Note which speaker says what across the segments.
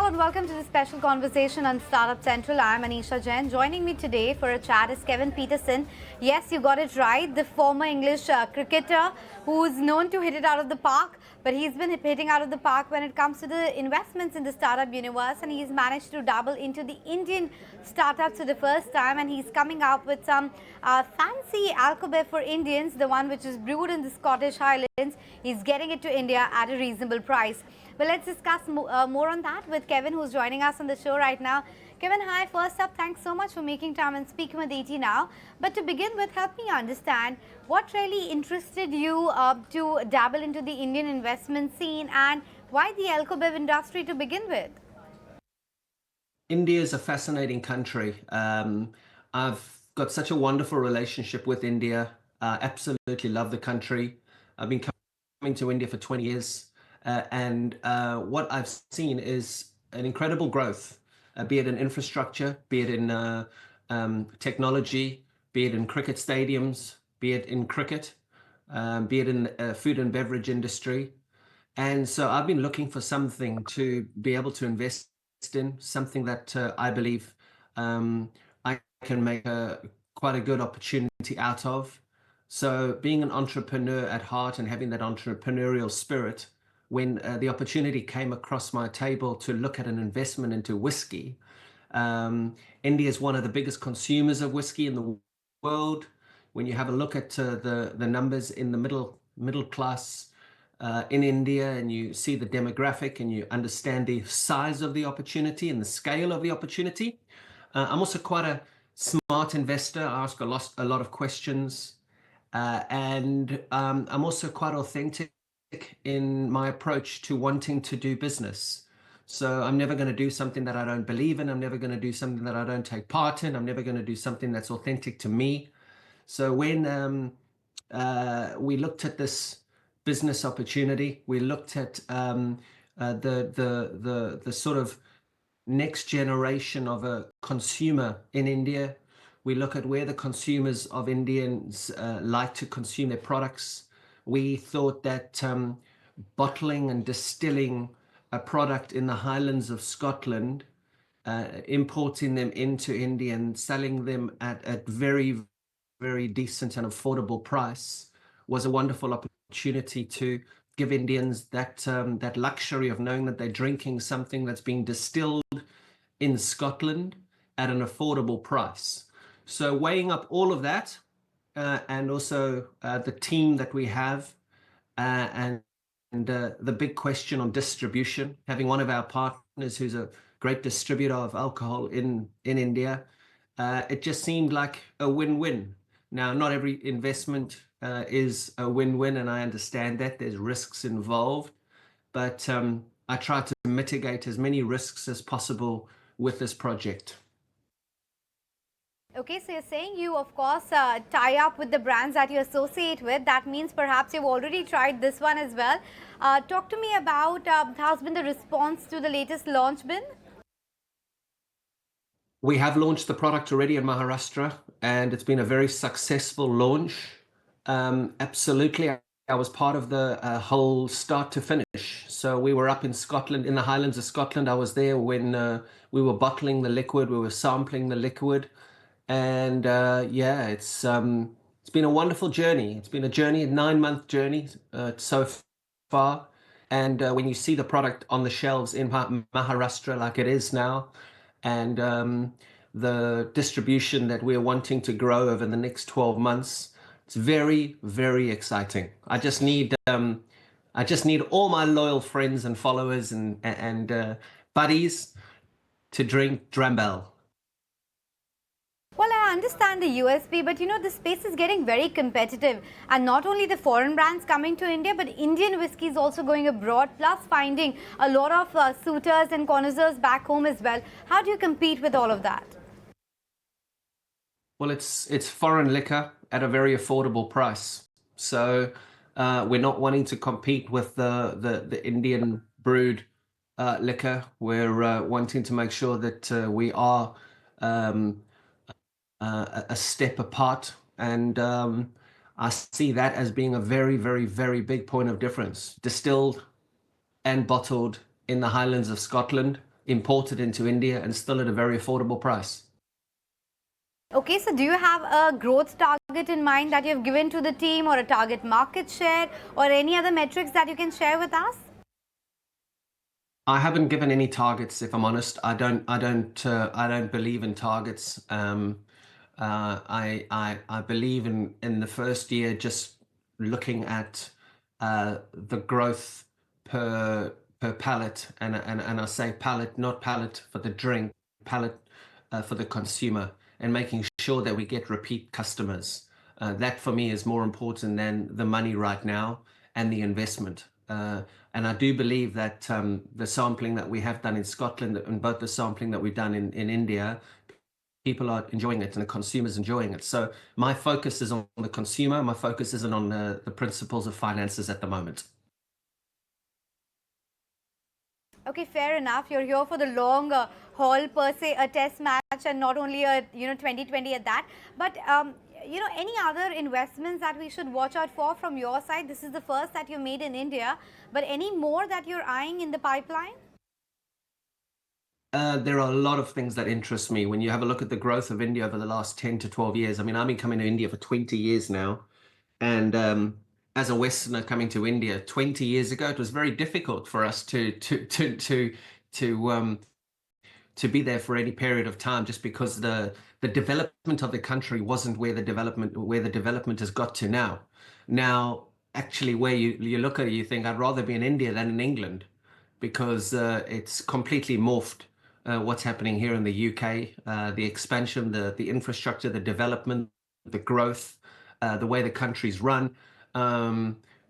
Speaker 1: and welcome to the special conversation on Startup Central. I'm Anisha Jain. Joining me today for a chat is Kevin Petersen. Yes, you got it right. The former English cricketer who's known to hit it out of the park, but he's been hitting out of the park when it comes to the investments in the startup universe, and he's managed to dabble into the Indian startups for the first time, and he's coming up with some fancy Alcobev for Indians, the one which is brewed in the Scottish Highlands. He's getting it to India at a reasonable price. But let's discuss more on that with Kevin, who's joining us on the show right now. Kevin, hi. First up, thanks so much for making time and speaking with ET Now. But to begin with, help me understand what really interested you to dabble into the Indian investment scene, and why the Alcobev industry to begin with?
Speaker 2: India is a fascinating country. I've got such a wonderful relationship with India. Absolutely love the country. I've been coming to India for 20 years. And what I've seen is an incredible growth, be it in infrastructure, be it in technology, be it in cricket stadiums, be it in cricket, be it in the food and beverage industry. And so I've been looking for something to be able to invest in, something that I believe I can make quite a good opportunity out of. So being an entrepreneur at heart and having that entrepreneurial spirit, when the opportunity came across my table to look at an investment into whiskey, India is one of the biggest consumers of whiskey in the world. When you have a look at the numbers in the middle class in India, and you see the demographic and you understand the size of the opportunity and the scale of the opportunity. I'm also quite a smart investor. I ask a lot of questions, and I'm also quite authentic in my approach to wanting to do business. So I'm never going to do something that I don't believe in. I'm never going to do something that I don't take part in. I'm never going to do something that's authentic to me. So when we looked at this business opportunity, we looked at the sort of next generation of a consumer in India. We look at where the consumers of Indians like to consume their products. We thought that bottling and distilling a product in the Highlands of Scotland, importing them into India and selling them at a very, very decent and affordable price was a wonderful opportunity to give Indians that luxury of knowing that they're drinking something that's being distilled in Scotland at an affordable price. So weighing up all of that, and also the team that we have, and the big question on distribution, having one of our partners who's a great distributor of alcohol in India, it just seemed like a win-win. Now, not every investment is a win-win, and I understand that there's risks involved, but I try to mitigate as many risks as possible with this project.
Speaker 1: Okay, so you're saying you, of course, tie up with the brands that you associate with. That means perhaps you've already tried this one as well. Talk to me about how's been the response to the latest launch been?
Speaker 2: We have launched the product already in Maharashtra, and it's been a very successful launch. Absolutely, I was part of the whole start to finish. So we were up in Scotland, in the Highlands of Scotland. I was there when we were bottling the liquid, we were sampling the liquid. And yeah, it's been a wonderful journey. It's been a 9-month journey so far. And when you see the product on the shelves in Maharashtra like it is now, and the distribution that we're wanting to grow over the next 12 months, it's very, very exciting. I just need all my loyal friends and followers and buddies to drink Dram Bell.
Speaker 1: Well, I understand the USP, but you know, the space is getting very competitive. And not only the foreign brands coming to India, but Indian whiskey is also going abroad, plus finding a lot of suitors and connoisseurs back home as well. How do you compete with all of that?
Speaker 2: Well, it's foreign liquor at a very affordable price. So we're not wanting to compete with the Indian brewed liquor. We're wanting to make sure that we are a step apart, and I see that as being a very, very, very big point of difference. Distilled and bottled in the Highlands of Scotland imported into India and still at a very affordable price.
Speaker 1: Okay, so do you have a growth target in mind that you've given to the team, or a target market share, or any other metrics that you can share with us?
Speaker 2: I haven't given any targets, if I'm honest. I don't believe in targets. I believe in the first year just looking at the growth per pallet, and I say pallet, not pallet for the drink, pallet for the consumer, and making sure that we get repeat customers. That for me is more important than the money right now and the investment. And I do believe that the sampling that we have done in Scotland and both the sampling that we've done in India, people are enjoying it and the consumers enjoying it. So my focus is on the consumer. My focus isn't on the principles of finances at the moment.
Speaker 1: Okay, fair enough. You're here for the long haul per se, a test match, and not only a 2020 at that. But any other investments that we should watch out for from your side? This is the first that you made in India, but any more that you're eyeing in the pipeline?
Speaker 2: There are a lot of things that interest me. When you have a look at the growth of India over the last 10 to 12 years, I mean, I've been coming to India for 20 years now. And as a Westerner coming to India 20 years ago, it was very difficult for us to be there for any period of time, just because the development of the country wasn't where the development has got to now. Now, actually, where you look at it, you think I'd rather be in India than in England, because it's completely morphed. What's happening here in the UK, the expansion, the infrastructure, the development, the growth, the way the country's run.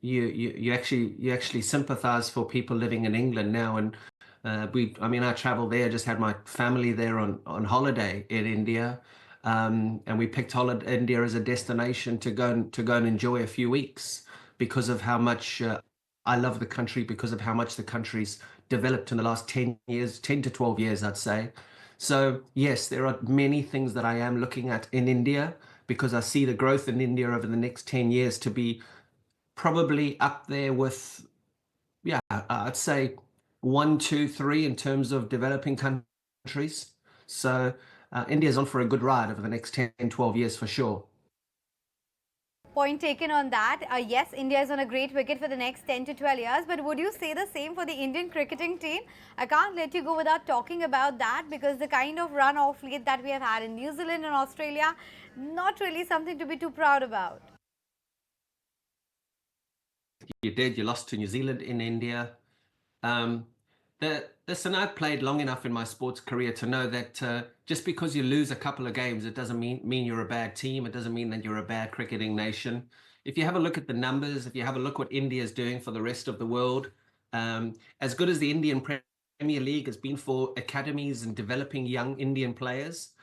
Speaker 2: You actually sympathize for people living in England now, and I traveled there, just had my family there on holiday in India, and we picked India as a destination to go and enjoy a few weeks, because of how much I love the country, because of how much the country's developed in the last 10 years, 10 to 12 years, I'd say. So yes, there are many things that I am looking at in India, because I see the growth in India over the next 10 years to be probably up there with, yeah, I'd say 1, 2, 3 in terms of developing countries. So India's on for a good ride over the next 10, 12 years for sure.
Speaker 1: Point taken on that. Yes, India is on a great wicket for the next 10 to 12 years, but would you say the same for the Indian cricketing team? I can't let you go without talking about that, because the kind of run off late that we have had in New Zealand and Australia, not really something to be too proud about.
Speaker 2: You did. You lost to New Zealand in India. Listen, I've played long enough in my sports career to know that just because you lose a couple of games, it doesn't mean you're a bad team. It doesn't mean that you're a bad cricketing nation. If you have a look at the numbers, if you have a look what India is doing for the rest of the world, as good as the Indian Premier League has been for academies and developing young Indian players,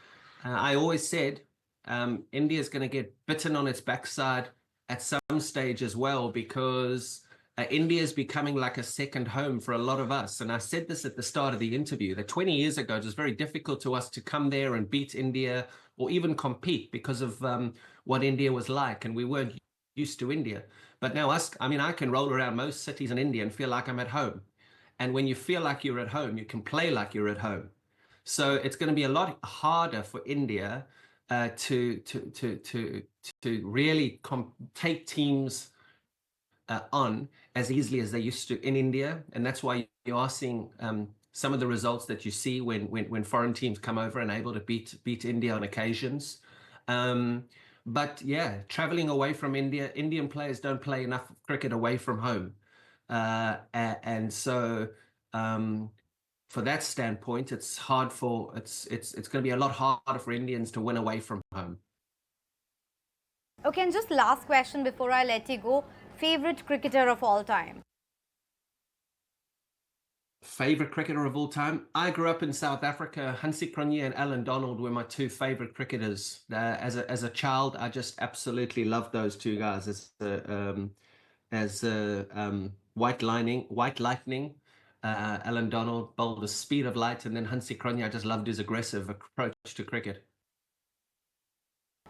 Speaker 2: I always said India is going to get bitten on its backside at some stage as well, because India is becoming like a second home for a lot of us. And I said this at the start of the interview, that 20 years ago, it was very difficult to us to come there and beat India, or even compete, because of what India was like. And we weren't used to India. But now I can roll around most cities in India and feel like I'm at home. And when you feel like you're at home, you can play like you're at home. So it's going to be a lot harder for India to really take teams on as easily as they used to in India. And that's why you are seeing some of the results that you see when foreign teams come over and able to beat India on occasions. But yeah, traveling away from India, Indian players don't play enough cricket away from home. And so for that standpoint, it's going to be a lot harder for Indians to win away from home.
Speaker 1: Okay, and just last question before I let you go. Favorite cricketer of all time?
Speaker 2: Favorite cricketer of all time? I grew up in South Africa. Hansie Cronje and Alan Donald were my two favorite cricketers. As a child, I just absolutely loved those two guys. White Lightning. Alan Donald bowled the speed of light, and then Hansie Cronje, I just loved his aggressive approach to cricket.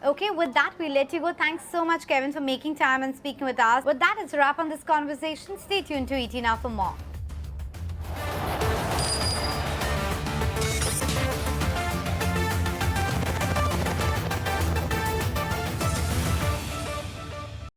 Speaker 1: Okay, with that, we let you go. Thanks so much, Kevin, for making time and speaking with us. With that, it's a wrap on this conversation. Stay tuned to ET Now for more.